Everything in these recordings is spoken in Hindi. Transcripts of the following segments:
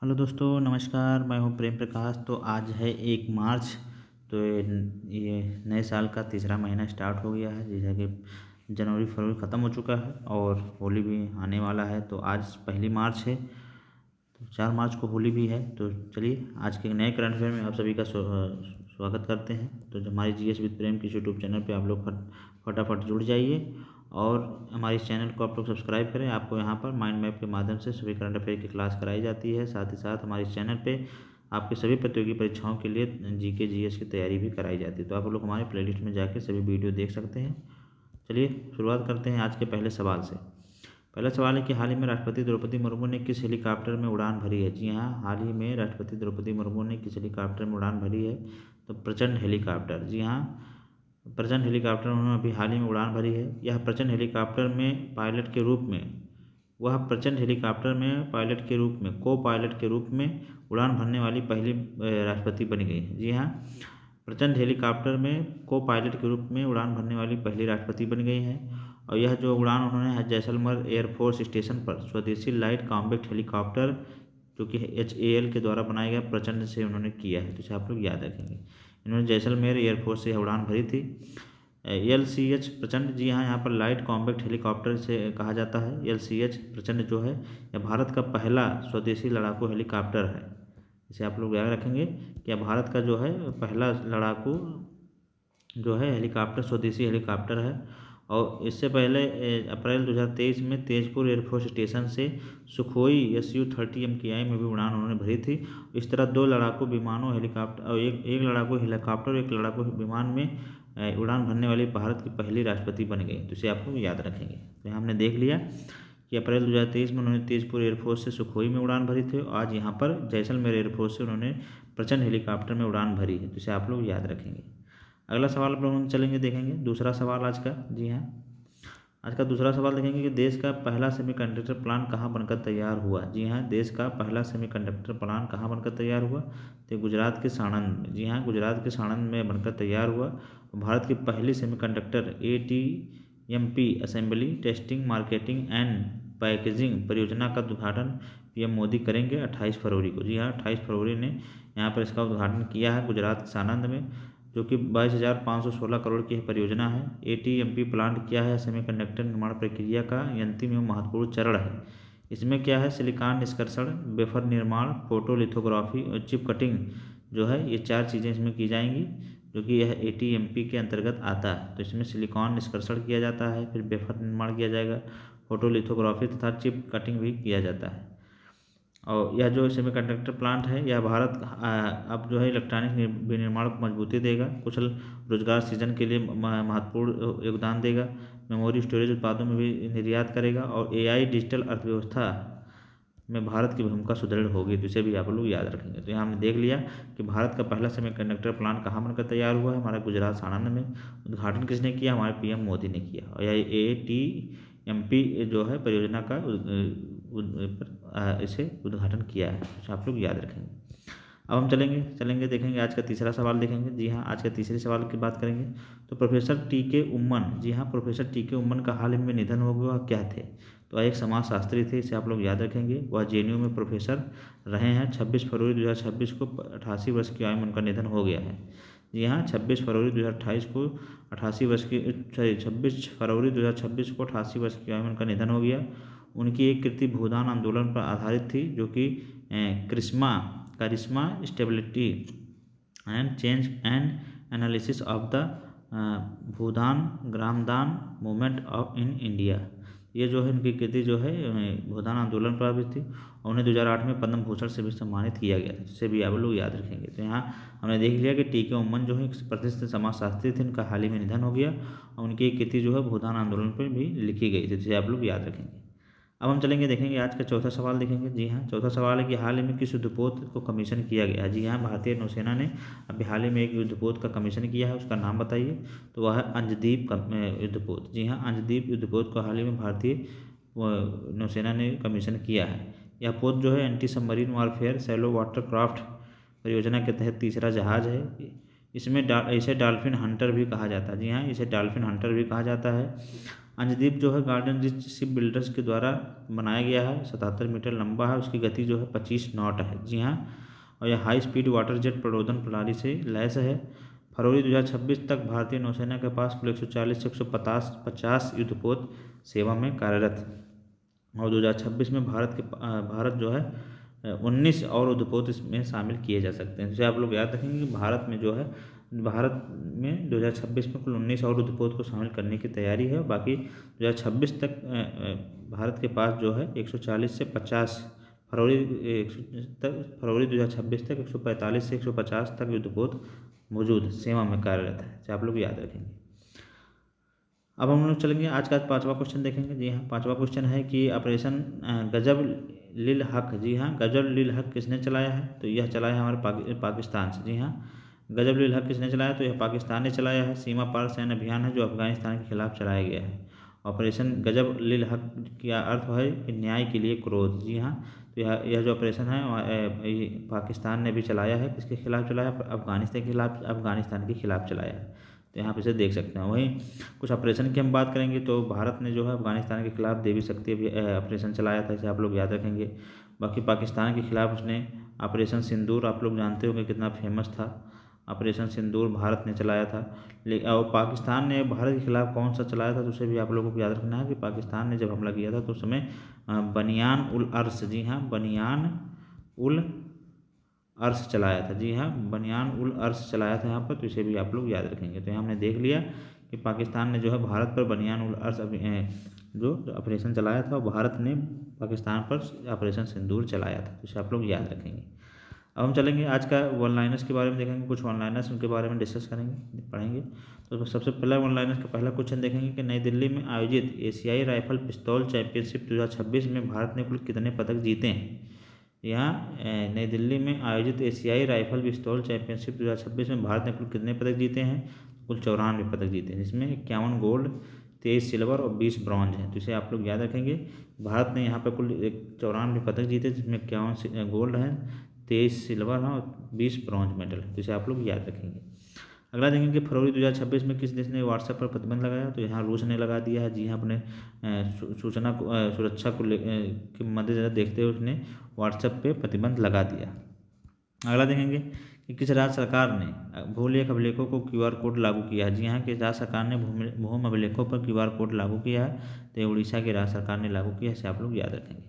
हेलो दोस्तों, नमस्कार। मैं हूं प्रेम प्रकाश। तो आज है 1 मार्च। तो ये नए साल का तीसरा महीना स्टार्ट हो गया है। जैसा कि जनवरी फरवरी ख़त्म हो चुका है और होली भी आने वाला है। तो आज 1 मार्च है, तो 4 मार्च को होली भी है। तो चलिए आज के नए करंट अफेयर में आप सभी का स्वागत करते हैं। तो जो हमारे जीएस विद प्रेम के यूट्यूब चैनल पे आप लोग फटाफट जुड़ जाइए और हमारे इस चैनल को आप लोग सब्सक्राइब करें। आपको यहाँ पर माइंड मैप के माध्यम से सभी करंट अफेयर की क्लास कराई जाती है। साथ ही साथ हमारे इस चैनल पे आपके सभी प्रतियोगी परीक्षाओं के लिए जीके जीएस की तैयारी भी कराई जाती है। तो आप लोग हमारे प्लेलिस्ट में जाके सभी वीडियो देख सकते हैं। चलिए शुरुआत करते हैं आज के पहले सवाल से। पहला सवाल है कि हाल ही में राष्ट्रपति द्रौपदी मुर्मू ने किस हेलीकॉप्टर में उड़ान भरी है। जी हाँ, हाल ही में राष्ट्रपति द्रौपदी मुर्मू ने किस हेलीकॉप्टर में उड़ान भरी है। तो प्रचंड हेलीकॉप्टर। जी हाँ, प्रचंड हेलीकॉप्टर उन्होंने अभी हाल ही में उड़ान भरी है। यह प्रचंड हेलीकॉप्टर में पायलट के रूप में वह प्रचंड हेलीकॉप्टर में पायलट के रूप में को पायलट के रूप में उड़ान भरने वाली पहली राष्ट्रपति बन गई है। जी हाँ, प्रचंड हेलीकॉप्टर में को पायलट के रूप में उड़ान भरने वाली पहली राष्ट्रपति बन गई हैं। और यह जो उड़ान उन्होंने जैसलमेर एयरफोर्स स्टेशन पर स्वदेशी लाइट कॉम्बैक्ट हेलीकॉप्टर जो कि HAL के द्वारा बनाया गया प्रचंड से उन्होंने किया है। तो इसे आप लोग याद रखेंगे। इन्होंने जैसलमेर एयरफोर्स से यह उड़ान भरी थी। LCH प्रचंड। जी हाँ, यहाँ पर लाइट कॉम्बैक्ट हेलीकॉप्टर से कहा जाता है। LCH प्रचंड जो है यह भारत का पहला स्वदेशी लड़ाकू हेलीकॉप्टर है। इसे आप लोग याद रखेंगे कि यह भारत का जो है पहला लड़ाकू जो है हेलीकॉप्टर स्वदेशी हेलीकॉप्टर है। और इससे पहले अप्रैल 2023 में तेजपुर एयरफोर्स स्टेशन से सुखोई Su-30 MKI में भी उड़ान उन्होंने भरी थी। इस तरह 2 लड़ाकू विमानों हेलीकॉप्टर और एक लड़ाकू हेलीकॉप्टर और एक लड़ाकू विमान में उड़ान भरने वाली भारत की पहली राष्ट्रपति बन गई। तो इसे आप लोग याद रखेंगे। तो यहाँ हमने देख लिया कि अप्रैल 2023 में उन्होंने तेजपुर एयरफोर्स से सुखोई में उड़ान भरी थी। आज यहाँ पर जैसलमेर एयरफोर्स से उन्होंने प्रचंड हेलीकॉप्टर में उड़ान भरी है। तो इसे आप लोग याद रखेंगे। अगला सवाल पर हम चलेंगे, देखेंगे दूसरा सवाल आज का। जी हाँ, आज का दूसरा सवाल देखेंगे कि देश का पहला सेमीकंडक्टर प्लांट कहाँ बनकर तैयार हुआ। जी हाँ, देश का पहला सेमीकंडक्टर प्लांट कहाँ बनकर तैयार हुआ। तो गुजरात के साणंद में। जी हाँ, गुजरात के साणंद में बनकर तैयार हुआ। भारत की पहली semiconductor ATMP assembly testing marketing and packaging परियोजना का उद्घाटन PM मोदी करेंगे 28 फरवरी को। जी हाँ, 28 फरवरी ने यहाँ पर इसका उद्घाटन किया है गुजरात के साणंद में, जो कि 22,516 करोड़ की परियोजना है। ATMP प्लांट क्या है? सेमीकंडक्टर निर्माण प्रक्रिया का अंतिम एवं महत्वपूर्ण चरण है। इसमें क्या है? सिलिकॉन निष्कर्षण, वेफर निर्माण, फोटोलिथोग्राफी और चिप कटिंग जो है, ये 4 चीज़ें इसमें की जाएंगी, जो कि यह ATMP के अंतर्गत आता है। तो इसमें सिलिकॉन निष्कर्षण किया जाता है, फिर वेफर निर्माण किया जाएगा, फोटोलिथोग्राफी तथा चिप कटिंग भी किया जाता है। और यह जो सेमीकंडक्टर प्लांट है, यह भारत अब जो है इलेक्ट्रॉनिक विनिर्माण को मजबूती देगा, कुशल रोजगार सृजन के लिए महत्वपूर्ण योगदान देगा, मेमोरी स्टोरेज उत्पादों में भी निर्यात करेगा और AI डिजिटल अर्थव्यवस्था में भारत की भूमिका सुदृढ़ होगी। तो इसे भी आप लोग याद रखेंगे। तो यहाँ हमने देख लिया कि भारत का पहला सेमीकंडक्टर प्लांट कहाँ बनकर तैयार हुआ है, हमारा गुजरात साणंद में। उद्घाटन किसने किया? हमारे PM मोदी ने किया। और यह ATMP जो है परियोजना का इसे उद्घाटन किया है। तो आप लोग याद रखेंगे। अब हम चलेंगे देखेंगे आज का तीसरा सवाल देखेंगे। जी हाँ, आज का तीसरे सवाल की बात करेंगे। तो प्रोफेसर TK उम्मन। जी हाँ, प्रोफेसर TK उम्मन का हाल ही में निधन हो गया। क्या थे? तो एक समाजशास्त्री थे, इसे आप लोग याद रखेंगे। वह JNU में प्रोफेसर रहे हैं। 26 फरवरी 2026 को 88 वर्ष की आयु में उनका निधन हो गया है। जी हाँ, 26 फरवरी 2028 को 88 वर्ष की 26 फरवरी 2026 को 88 वर्ष की आयु में उनका निधन हो गया। उनकी एक कृति भूदान आंदोलन पर आधारित थी, जो कि charisma stability and change and analysis of the Bhoodan Gramdan movement of in India. ये जो है उनकी कृति जो है भूदान आंदोलन पर आधारित थी और उन्हें 2008 में पद्म भूषण से भी सम्मानित किया गया था। इसे भी आप लोग याद रखेंगे। तो यहाँ हमने देख लिया कि TK उम्मन जो है एक प्रतिष्ठित समाजशास्त्री थे, उनका हाल ही में निधन हो गया और उनकी एक कृति जो है भूदान आंदोलन पर भी लिखी गई थी। जिसे आप लोग याद रखेंगे। अब हम देखेंगे आज का चौथा सवाल देखेंगे। जी हाँ, चौथा सवाल है कि हाल ही में किस युद्धपोत को कमीशन किया गया है। जी हाँ, भारतीय नौसेना ने अभी हाल ही में एक युद्धपोत का कमीशन किया है। उसका नाम बताइए। तो वह है अंजदीप युद्धपोत। जी हाँ, अंजदीप युद्धपोत को हाल ही में भारतीय नौसेना ने कमीशन किया है। यह पोत जो है anti submarine warfare shallow watercraft परियोजना के तहत तीसरा जहाज है। इसमें इसे डॉल्फिन हंटर भी कहा जाता है। जी हाँ, इसे डॉल्फिन हंटर भी कहा जाता है। अंजदीप जो है गार्डन रिच शिप बिल्डर्स के द्वारा बनाया गया है, 77 मीटर लंबा है, उसकी गति जो है 25 नॉट है। जी हाँ, और यह हाई स्पीड वाटर जेट प्ररोधन प्रणाली से लैस है। फरवरी 2026 तक भारतीय नौसेना के पास कुल 140 से 150 युद्धपोत सेवा में कार्यरत, और 2026 में भारत जो है 19 और युद्धपोत इसमें शामिल किए जा सकते हैं। जैसे आप लोग याद रखेंगे कि भारत में 2026 में कुल 19 और युद्धपोत को शामिल करने की तैयारी है। बाकी 2026 तक भारत के पास जो है 140 से 50 फरवरी 2026 तक 145 से 150 तक युद्धपोत मौजूद सेवा में कार्यरत है। जैसे आप लोग याद रखेंगे। अब हम लोग चलेंगे आज का 5वां क्वेश्चन देखेंगे। जी हाँ, 5वां क्वेश्चन है कि ऑपरेशन गजब लिल हक। जी हाँ, गजब लिल हक किसने चलाया है? तो यह चलाया है हमारे पाकिस्तान से। जी हाँ, गजब लिल हक किसने चलाया? तो यह पाकिस्तान ने चलाया है। सीमा पार सैन्य अभियान है जो अफगानिस्तान के खिलाफ चलाया गया है। ऑपरेशन गजब लिल हक का अर्थ है कि न्याय के लिए क्रोध। जी हाँ, तो यह जो ऑपरेशन है पाकिस्तान ने भी चलाया है। किसके खिलाफ चलाया? अफगानिस्तान के खिलाफ चलाया है। तो यहाँ पे से देख सकते हैं। वहीं कुछ ऑपरेशन की हम बात करेंगे तो भारत ने जो है अफगानिस्तान के खिलाफ देवी शक्ति ऑपरेशन चलाया था, इसे आप लोग याद रखेंगे। बाकी पाकिस्तान के खिलाफ उसने ऑपरेशन सिंदूर, आप लोग जानते होंगे कितना फेमस था। ऑपरेशन सिंदूर भारत ने चलाया था। और पाकिस्तान ने भारत के खिलाफ कौन सा चलाया था तो उसे भी आप लोगों को याद रखना है कि पाकिस्तान ने जब हमला किया था तो उस समय बनियान उल अर्श, जी हाँ, बनियान उल अर्श चलाया था। जी हाँ, बनियान उल अर्श चलाया था यहाँ पर, तो इसे भी आप लोग याद रखेंगे। तो यहाँ हमने देख लिया कि पाकिस्तान ने जो है भारत पर बनियान उल अर्श जो ऑपरेशन चलाया था, और भारत ने पाकिस्तान पर ऑपरेशन सिंदूर चलाया था। तो इसे आप लोग याद रखेंगे। अब हम चलेंगे आज का वन लाइनर्स के बारे में देखेंगे। कुछ वन लाइनर्स उनके बारे में डिस्कस करेंगे, पढ़ेंगे। तो सबसे पहला वन लाइनर्स का पहला क्वेश्चन देखेंगे कि नई दिल्ली में आयोजित एशियाई राइफल पिस्तौल चैंपियनशिप 2026 में भारत ने कुल कितने पदक जीते हैं? यहाँ नई दिल्ली में आयोजित एशियाई राइफल पिस्तौल चैंपियनशिप 2026 में भारत ने कुल कितने पदक जीते हैं? कुल 94 पदक जीते हैं, जिसमें 51 गोल्ड, 23 सिल्वर और 20 ब्रॉन्ज हैं। तो इसे आप लोग याद रखेंगे। भारत ने यहाँ पर कुल 94 पदक जीते, जिसमें 51 गोल्ड हैं, 23 सिल्वर हैं और 20 ब्रॉन्ज मेडल। तो इसे आप लोग याद रखेंगे। अगला देखेंगे कि फरवरी 2026 में किस देश ने व्हाट्सएप पर प्रतिबंध लगाया? तो यहाँ रूस ने लगा दिया है। जी हाँ, अपने सुरक्षा को के मद्देनजर देखते हुए उसने व्हाट्सएप पे प्रतिबंध लगा दिया। अगला देखेंगे कि किस राज्य सरकार ने भूलेख अभिलेखों को QR कोड लागू किया है? जी हाँ, किस राज्य सरकार ने भूमि अभिलेखों पर QR कोड लागू किया है? तो ये उड़ीसा की राज्य सरकार ने लागू किया है। इसे आप लोग याद रखेंगे।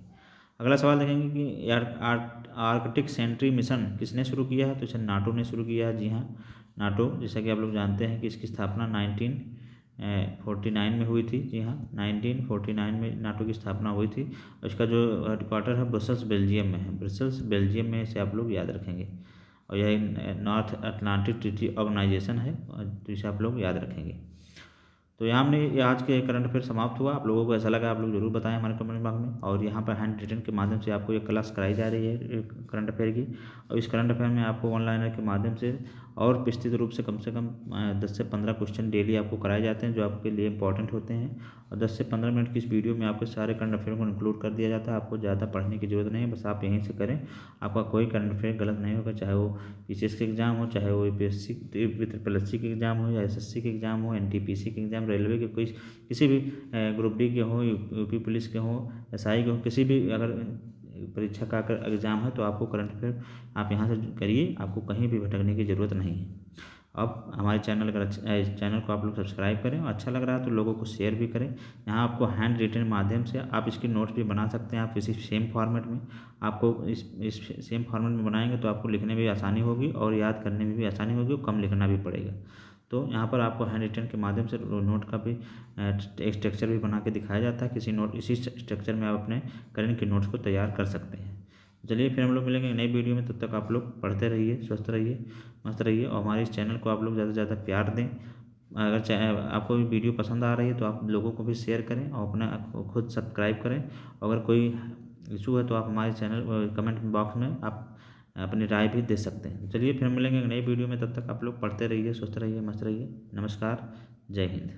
अगला सवाल देखेंगे कि आर्कटिक सेंट्री मिशन किसने शुरू किया है? तो इसे नाटो ने शुरू किया है। जी हाँ, नाटो, जैसा कि आप लोग जानते हैं कि इसकी स्थापना 1949 में हुई थी। जी हाँ, 1949 में नाटो की स्थापना हुई थी। और इसका जो हेडक्वार्टर है ब्रसेल्स बेल्जियम में है। ब्रसेल्स बेल्जियम में, इसे आप लोग याद रखेंगे। और यह नॉर्थ अटलांटिक ट्रीटी ऑर्गेनाइजेशन है, तो इसे आप लोग याद रखेंगे। तो यहाँ हमने ये आज के करंट अफेयर समाप्त हुआ। आप लोगों को ऐसा लगा आप लोग जरूर बताएं हमारे कमेंट बॉक्स में। और यहाँ पर हैंड रिटन के माध्यम से आपको ये क्लास कराई जा रही है करंट अफेयर की। और इस करंट अफेयर में आपको ऑनलाइनर के माध्यम से और विस्तृत रूप से कम 10 से 15 क्वेश्चन डेली आपको कराए जाते हैं जो आपके लिए इंपॉर्टेंट होते हैं। और 10 से 15 मिनट की इस वीडियो में आपके सारे करंट अफेयर को इंक्लूड कर दिया जाता है। आपको ज़्यादा पढ़ने की जरूरत नहीं है, बस आप यहीं से करें, आपका कोई करंट अफेयर गलत नहीं होगा। चाहे वो PCS के एग्जाम हो, चाहे वो UPSC SSC के एग्जाम हो, या SSC के एग्जाम हो, NTPC के एग्जाम, रेलवे के कोई किसी भी ग्रुप D के हो, यूपी पुलिस के हो, SI के हो, किसी भी अगर परीक्षा का अगर एग्ज़ाम है तो आपको करंट अफेयर आप यहाँ से करिए, आपको कहीं भी भटकने की ज़रूरत नहीं है। अब हमारे चैनल को आप लोग सब्सक्राइब करें, और अच्छा लग रहा है तो लोगों को शेयर भी करें। यहाँ आपको हैंड रिटन माध्यम से आप इसकी नोट्स भी बना सकते हैं। आप इसी सेम फॉर्मेट में आपको इस सेम फॉर्मेट में बनाएंगे तो आपको लिखने में भी आसानी होगी और याद करने में भी आसानी होगी, और कम लिखना भी पड़ेगा। तो यहाँ पर आपको हैंड रिटन के माध्यम से नोट का भी एक स्ट्रक्चर भी बना के दिखाया जाता है। इसी स्ट्रक्चर में आप अपने करंट के नोट्स को तैयार कर सकते हैं। चलिए फिर हम लोग मिलेंगे नई वीडियो में। तब तक आप लोग पढ़ते रहिए, स्वस्थ रहिए, मस्त रहिए, और हमारे इस चैनल को आप लोग ज़्यादा से ज़्यादा प्यार दें। अगर आपको वीडियो पसंद आ रही है तो आप लोगों को भी शेयर करें और अपना खुद सब्सक्राइब करें। अगर कोई इशू है तो आप हमारे चैनल कमेंट बॉक्स में आप अपनी राय भी दे सकते हैं। चलिए फिर मिलेंगे नई वीडियो में। तब तक आप लोग पढ़ते रहिए, स्वस्थ रहिए, मस्त रहिए। नमस्कार, जय हिंद।